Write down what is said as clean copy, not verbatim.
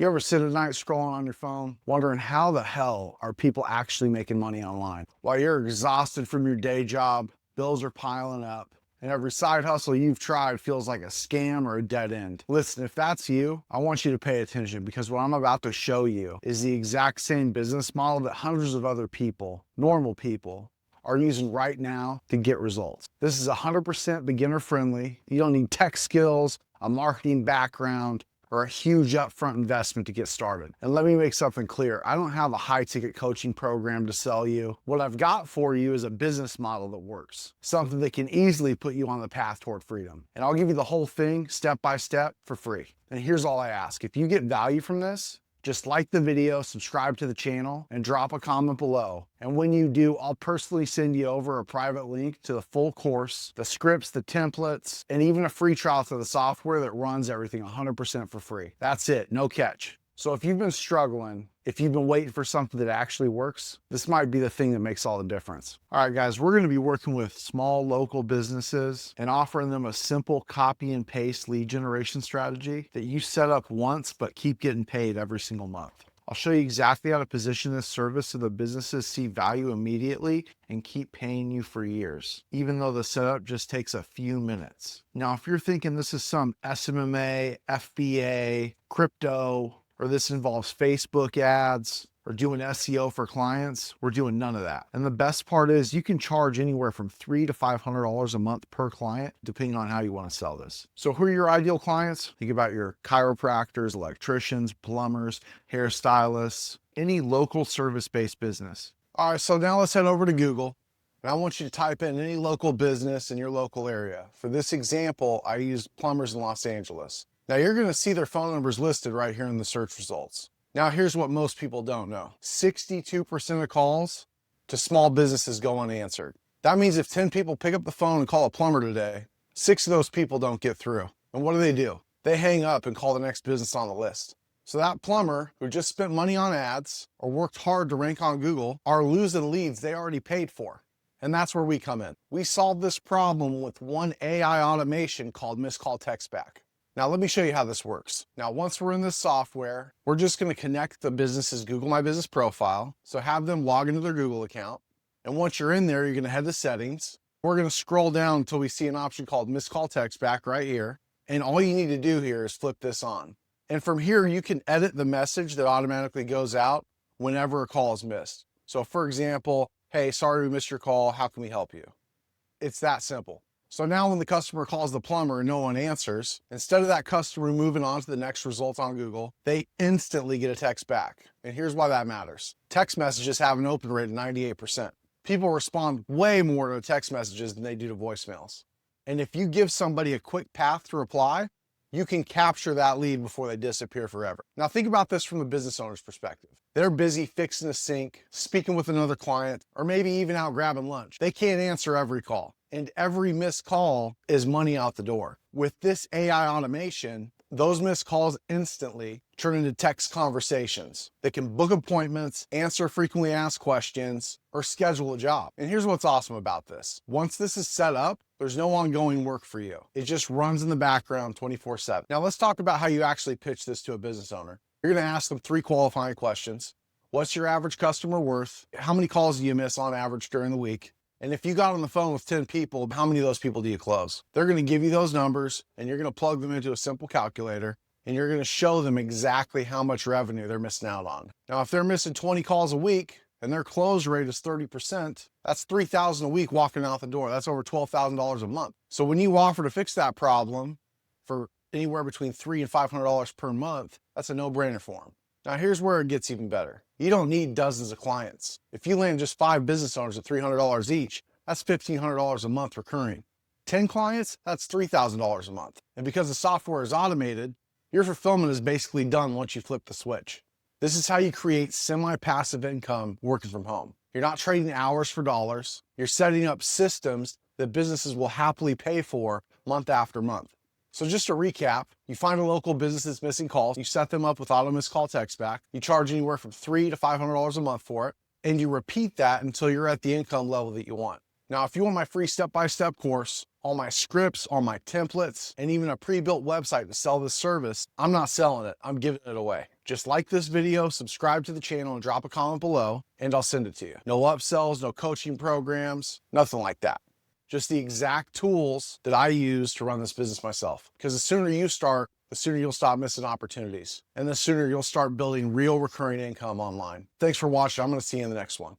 You ever sit at night scrolling on your phone, wondering how the hell are people actually making money online? While you're exhausted from your day job, bills are piling up, and every side hustle you've tried feels like a scam or a dead end. Listen, if that's you, I want you to pay attention because what I'm about to show you is the exact same business model that hundreds of other people, normal people, are using right now to get results. This is 100% beginner friendly. You don't need tech skills, a marketing background, or a huge upfront investment to get started. And let me make something clear. I don't have a high ticket coaching program to sell you. What I've got for you is a business model that works, something that can easily put you on the path toward freedom. And I'll give you the whole thing step by step for free. And here's all I ask. If you get value from this, just like the video, subscribe to the channel, and drop a comment below. And when you do, I'll personally send you over a private link to the full course, the scripts, the templates, and even a free trial to the software that runs everything 100% for free. That's it, no catch. So if you've been struggling, if you've been waiting for something that actually works, this might be the thing that makes all the difference. All right, guys, we're going to be working with small local businesses and offering them a simple copy and paste lead generation strategy that you set up once but keep getting paid every single month. I'll show you exactly how to position this service so the businesses see value immediately and keep paying you for years, even though the setup just takes a few minutes. Now, if you're thinking this is some SMMA, FBA, crypto, or this involves Facebook ads or doing SEO for clients, we're doing none of that. And the best part is you can charge anywhere from $300 to $500 a month per client, depending on how you want to sell this. So who are your ideal clients? Think about your chiropractors, electricians, plumbers, hairstylists, any local service-based business. All right, so now let's head over to Google. And I want you to type in any local business in your local area. For this example, I used plumbers in Los Angeles. Now you're going to see their phone numbers listed right here in the search results. Now here's what most people don't know. 62% of calls to small businesses go unanswered. That means if 10 people pick up the phone and call a plumber today, 6 of those people don't get through. And what do? They hang up and call the next business on the list. So that plumber who just spent money on ads or worked hard to rank on Google are losing leads they already paid for. And that's where we come in. We solve this problem with one AI automation called Missed Call Text Back. Now, let me show you how this works. Now, once we're in this software, we're just going to connect the business's Google My Business profile. So have them log into their Google account. And once you're in there, you're going to head to settings. We're going to scroll down until we see an option called Missed Call Text Back right here. And all you need to do here is flip this on. And from here, you can edit the message that automatically goes out whenever a call is missed. So for example, hey, sorry we missed your call. How can we help you? It's that simple. So now when the customer calls the plumber and no one answers, instead of that customer moving on to the next results on Google, they instantly get a text back. And here's why that matters. Text messages have an open rate of 98%. People respond way more to text messages than they do to voicemails. And if you give somebody a quick path to reply, you can capture that lead before they disappear forever. Now think about this from the business owner's perspective. They're busy fixing a sink, speaking with another client, or maybe even out grabbing lunch. They can't answer every call. And every missed call is money out the door. With this AI automation, those missed calls instantly turn into text conversations that can book appointments, answer frequently asked questions, or schedule a job. And here's what's awesome about this. Once this is set up, there's no ongoing work for you. It just runs in the background 24/7. Now let's talk about how you actually pitch this to a business owner. You're gonna ask them 3 qualifying questions. What's your average customer worth? How many calls do you miss on average during the week? And if you got on the phone with 10 people, how many of those people do you close? They're going to give you those numbers and you're going to plug them into a simple calculator and you're going to show them exactly how much revenue they're missing out on. Now, if they're missing 20 calls a week and their close rate is 30%, that's $3,000 a week walking out the door. That's over $12,000 a month. So when you offer to fix that problem for anywhere between $300 and $500 per month, that's a no-brainer for them. Now, here's where it gets even better. You don't need dozens of clients. If you land just 5 business owners at $300 each, that's $1,500 a month recurring. 10 clients, that's $3,000 a month. And because the software is automated, your fulfillment is basically done once you flip the switch. This is how you create semi-passive income working from home. You're not trading hours for dollars. You're setting up systems that businesses will happily pay for month after month. So just to recap, you find a local business that's missing calls, you set them up with auto missed call text back, you charge anywhere from $300 to $500 a month for it, and you repeat that until you're at the income level that you want. Now, if you want my free step-by-step course, all my scripts, all my templates, and even a pre-built website to sell this service, I'm not selling it, I'm giving it away. Just like this video, subscribe to the channel, and drop a comment below, and I'll send it to you. No upsells, no coaching programs, nothing like that. Just the exact tools that I use to run this business myself. Because the sooner you start, the sooner you'll stop missing opportunities. And the sooner you'll start building real recurring income online. Thanks for watching. I'm gonna see you in the next one.